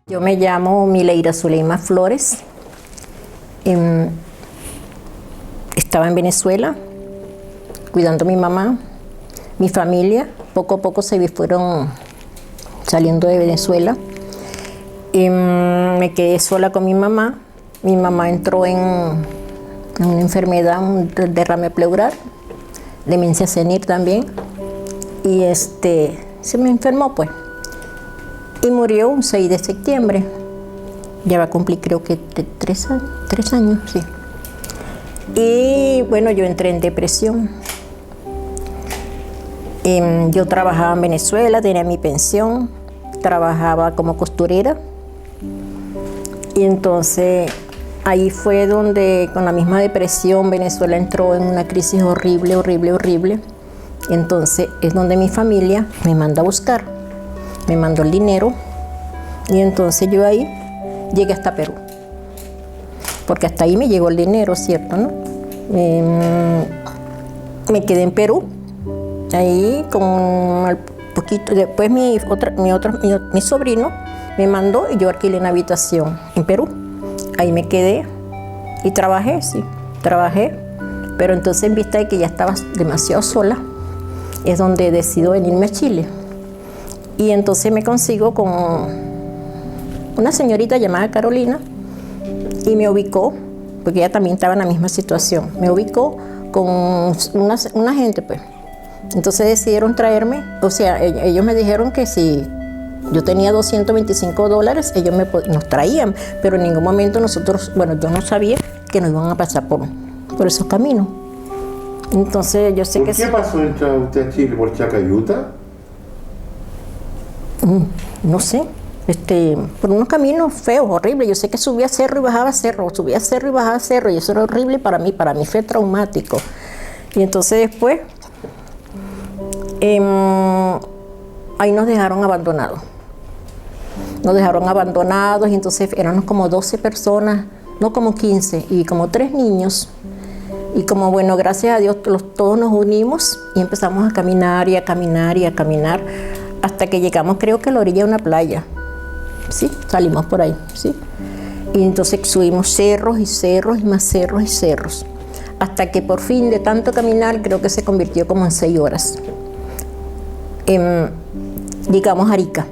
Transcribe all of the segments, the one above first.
Yo me llamo Mileira Zuleima Flores. Estaba en Venezuela cuidando a mi mamá, mi familia. Poco a poco se fueron saliendo de Venezuela. Me quedé sola con mi mamá. Mi mamá entró en una enfermedad, un derrame pleural, demencia senil también. Y se me enfermó pues. Y murió un 6 de septiembre. Ya va a cumplir creo que 3 años, sí. Y bueno, yo entré en depresión. Yo trabajaba en Venezuela, tenía mi pensión, trabajaba como costurera. Y entonces ahí fue donde con la misma depresión Venezuela entró en una crisis horrible, horrible, horrible. Entonces es donde mi familia me manda a buscar. Me mandó el dinero y entonces yo ahí llegué hasta Perú. Porque hasta ahí me llegó el dinero, ¿cierto? ¿No? Me quedé en Perú, ahí con un poquito. Después mi sobrino me mandó y yo alquilé una habitación en Perú. Ahí me quedé y trabajé, sí, trabajé. Pero entonces en vista de que ya estaba demasiado sola, es donde decido venirme a Chile. Y entonces me consigo con una señorita llamada Carolina y me ubicó, porque ella también estaba en la misma situación. Me ubicó con una gente, pues. Entonces decidieron traerme, o sea, ellos me dijeron que si yo tenía $225, ellos nos traían, pero en ningún momento nosotros, bueno, yo no sabía que nos iban a pasar por esos caminos. Entonces yo sé ¿Por que... qué pasó entrar usted a Chile? ¿Por Chacayuta? No sé, por unos caminos feos, horribles. Yo sé que subía cerro y bajaba cerro, subía cerro y bajaba cerro, y eso era horrible para mí fue traumático. Y entonces después, ahí nos dejaron abandonados. Nos dejaron abandonados y entonces éramos como 12 personas, no como 15, y como 3 niños. Y como bueno, gracias a Dios todos nos unimos y empezamos a caminar y a caminar y a caminar. Hasta que llegamos, creo que a la orilla de una playa. Sí, salimos por ahí, sí. Y entonces subimos cerros y cerros y más cerros y cerros. Hasta que por fin, de tanto caminar, creo que se convirtió como en 6 horas. Llegamos a Arica.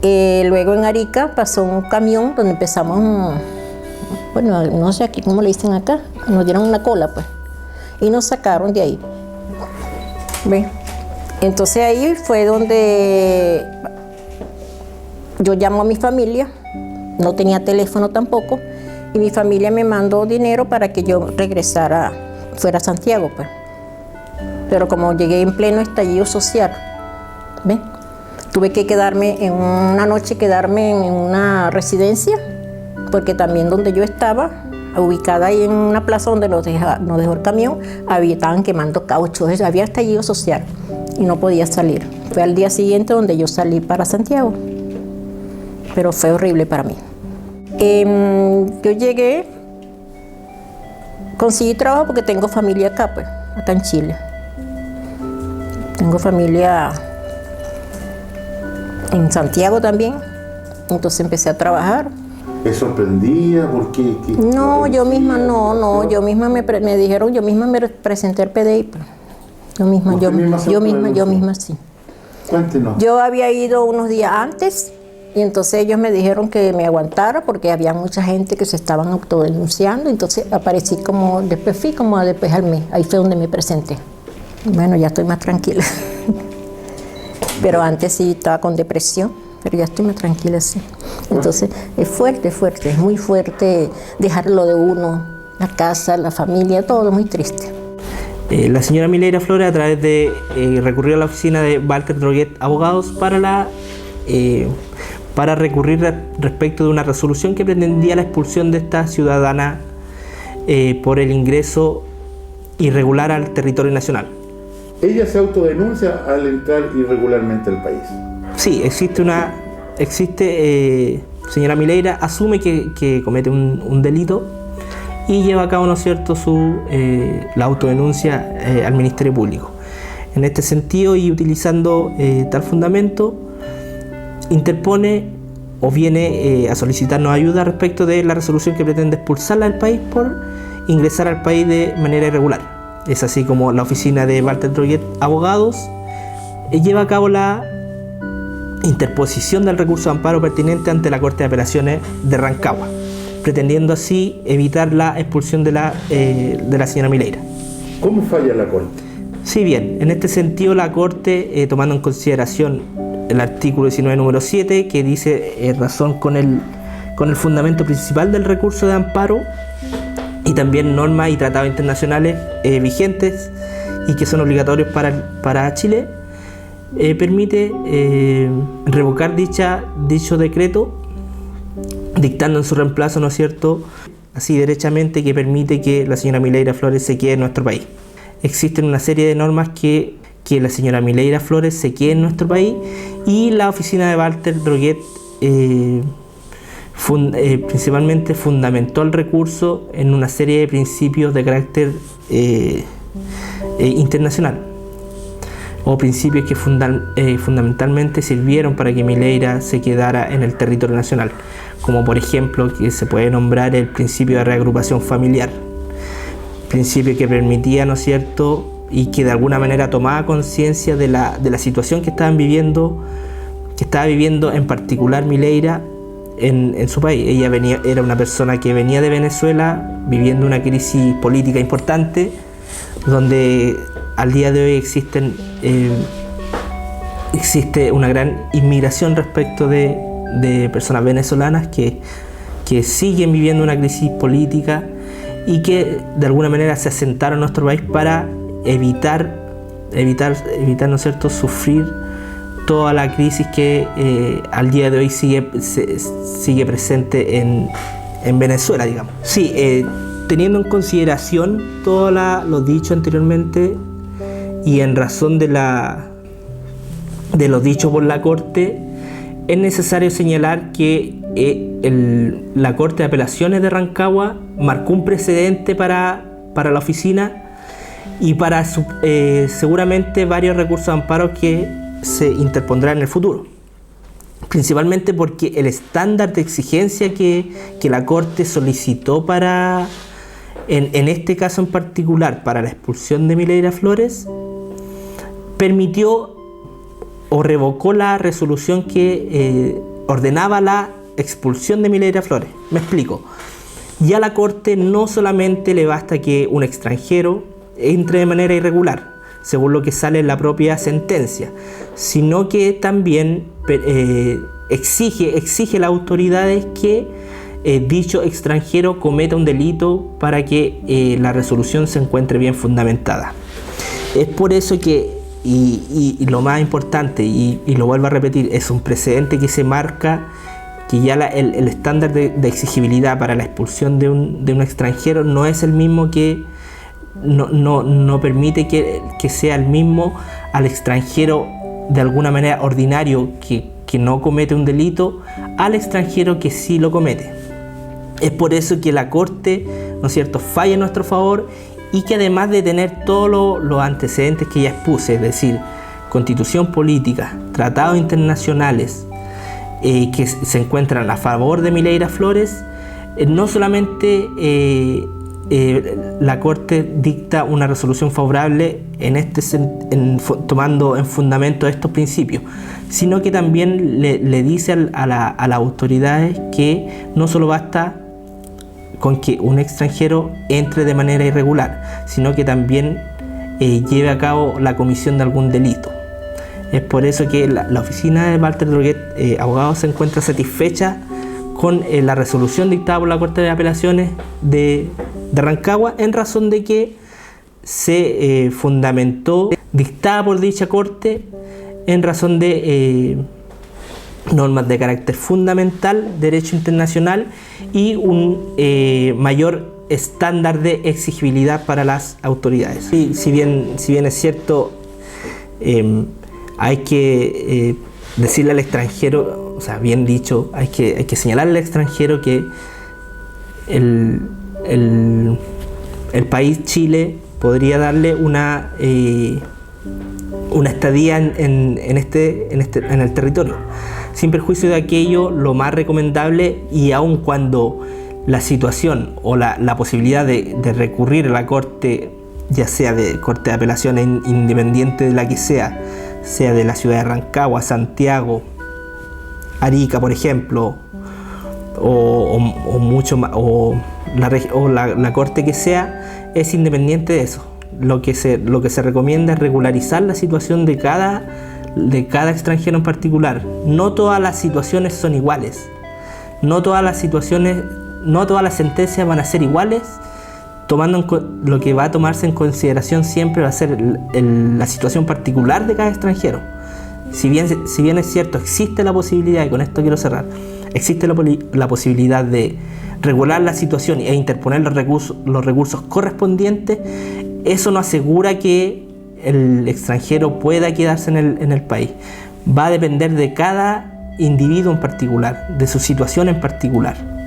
Luego en Arica pasó un camión donde empezamos, bueno, no sé aquí cómo le dicen acá, nos dieron una cola, pues. Y nos sacaron de ahí. ¿Ves? Entonces ahí fue donde yo llamo a mi familia, no tenía teléfono tampoco, y mi familia me mandó dinero para que yo regresara, fuera a Santiago, pues. Pero como llegué en pleno estallido social, ¿ves? Tuve que quedarme en una noche, en una residencia, porque también donde yo estaba, ubicada ahí en una plaza donde nos dejó el camión, estaban quemando cauchos, había estallido social. Y no podía salir. Fue al día siguiente donde yo salí para Santiago, pero fue horrible para mí. Yo llegué, conseguí trabajo porque tengo familia acá, pues, acá en Chile. Tengo familia en Santiago también, entonces empecé a trabajar. ¿Me sorprendía? ¿Por qué? No, yo misma yo misma me dijeron, yo misma me presenté al PDI. Pues. Yo misma, sí. Cuéntenos. Yo había ido unos días antes y entonces ellos me dijeron que me aguantara porque había mucha gente que se estaban autodenunciando. Entonces aparecí después al mes. Ahí fue donde me presenté. Bueno, ya estoy más tranquila. Pero antes sí estaba con depresión, pero ya estoy más tranquila, sí. Entonces es fuerte, es muy fuerte dejarlo de uno, la casa, la familia, todo muy triste. La señora Mileira Flores, a través de recurrir a la oficina de Walker Droguet Abogados para recurrir respecto de una resolución que pretendía la expulsión de esta ciudadana por el ingreso irregular al territorio nacional. Ella se autodenuncia al entrar irregularmente al país. Sí, señora Mileira asume que comete un delito y lleva a cabo, ¿no es cierto?, la autodenuncia al Ministerio Público. En este sentido, y utilizando tal fundamento, interpone o viene a solicitarnos ayuda respecto de la resolución que pretende expulsarla del país por ingresar al país de manera irregular. Es así como la oficina de Walter Droguett Abogados lleva a cabo la interposición del recurso de amparo pertinente ante la Corte de Apelaciones de Rancagua, pretendiendo así evitar la expulsión de la señora Mileira. ¿Cómo falla la Corte? Sí, bien, en este sentido la Corte, tomando en consideración el artículo 19, número 7, que dice razón con el fundamento principal del recurso de amparo, y también normas y tratados internacionales vigentes y que son obligatorios para Chile, permite revocar dicho decreto, dictando en su reemplazo, ¿no es cierto?, así derechamente, que permite que la señora Mileira Flores se quede en nuestro país. Existen una serie de normas que la señora Mileira Flores se quede en nuestro país, y la oficina de Walter Droguett principalmente fundamentó el recurso en una serie de principios de carácter internacional, o principios que fundamentalmente sirvieron para que Mileira se quedara en el territorio nacional, como por ejemplo que se puede nombrar el principio de reagrupación familiar, principio que permitía, ¿no es cierto?, y que de alguna manera tomaba conciencia de la situación que estaba viviendo en particular Mileira en su país. Ella era una persona que venía de Venezuela, viviendo una crisis política importante, donde al día de hoy existe una gran inmigración respecto de personas venezolanas que siguen viviendo una crisis política y que de alguna manera se asentaron en nuestro país para evitar, ¿no es cierto?, sufrir toda la crisis que al día de hoy sigue presente en Venezuela, digamos. Sí, teniendo en consideración todo lo dicho anteriormente y en razón de lo dicho por la Corte, es necesario señalar que la Corte de Apelaciones de Rancagua marcó un precedente para la oficina y para seguramente varios recursos de amparo que se interpondrán en el futuro, principalmente porque el estándar de exigencia que la Corte solicitó en este caso en particular para la expulsión de Mileira Flores, permitió o revocó la resolución que ordenaba la expulsión de Mileira Flores. Me explico. Ya a la Corte no solamente le basta que un extranjero entre de manera irregular, según lo que sale en la propia sentencia, sino que también exige a las autoridades que dicho extranjero cometa un delito para que la resolución se encuentre bien fundamentada. Es por eso que, y lo más importante, y lo vuelvo a repetir, es un precedente que se marca que ya el estándar de exigibilidad para la expulsión de un extranjero no es el mismo que no permite que sea el mismo al extranjero de alguna manera ordinario que no comete un delito al extranjero que sí lo comete. Es por eso que la Corte, ¿no es cierto?, falla en nuestro favor, y que además de tener todos los antecedentes que ya expuse, es decir, constitución política, tratados internacionales que se encuentran a favor de Mileira Flores, no solamente la Corte dicta una resolución favorable tomando en fundamento estos principios, sino que también le dice a las autoridades que no solo basta con que un extranjero entre de manera irregular, sino que también lleve a cabo la comisión de algún delito. Es por eso que la oficina de Walter Droguett Abogados se encuentra satisfecha con la resolución dictada por la Corte de Apelaciones de Rancagua, en razón de que se fundamentó, dictada por dicha Corte, en razón de normas de carácter fundamental, derecho internacional y un mayor estándar de exigibilidad para las autoridades. Y si bien es cierto, hay que decirle al extranjero, o sea, bien dicho, hay que señalarle al extranjero que el país Chile podría darle una estadía en el territorio. Sin perjuicio de aquello, lo más recomendable, y aun cuando la situación o la posibilidad de recurrir a la corte, ya sea de corte de apelaciones independiente de la que sea de la ciudad de Rancagua, Santiago, Arica, por ejemplo, o mucho más, o la corte que sea, es independiente de eso. Lo que se recomienda es regularizar la situación de cada extranjero en particular. No todas las situaciones son iguales. No todas las sentencias van a ser iguales. Lo que va a tomarse en consideración siempre va a ser la situación particular de cada extranjero. Si bien es cierto, existe la posibilidad, y con esto quiero cerrar, existe la posibilidad de regular la situación e interponer los recursos correspondientes, eso no asegura que el extranjero pueda quedarse en el país. Va a depender de cada individuo en particular, de su situación en particular.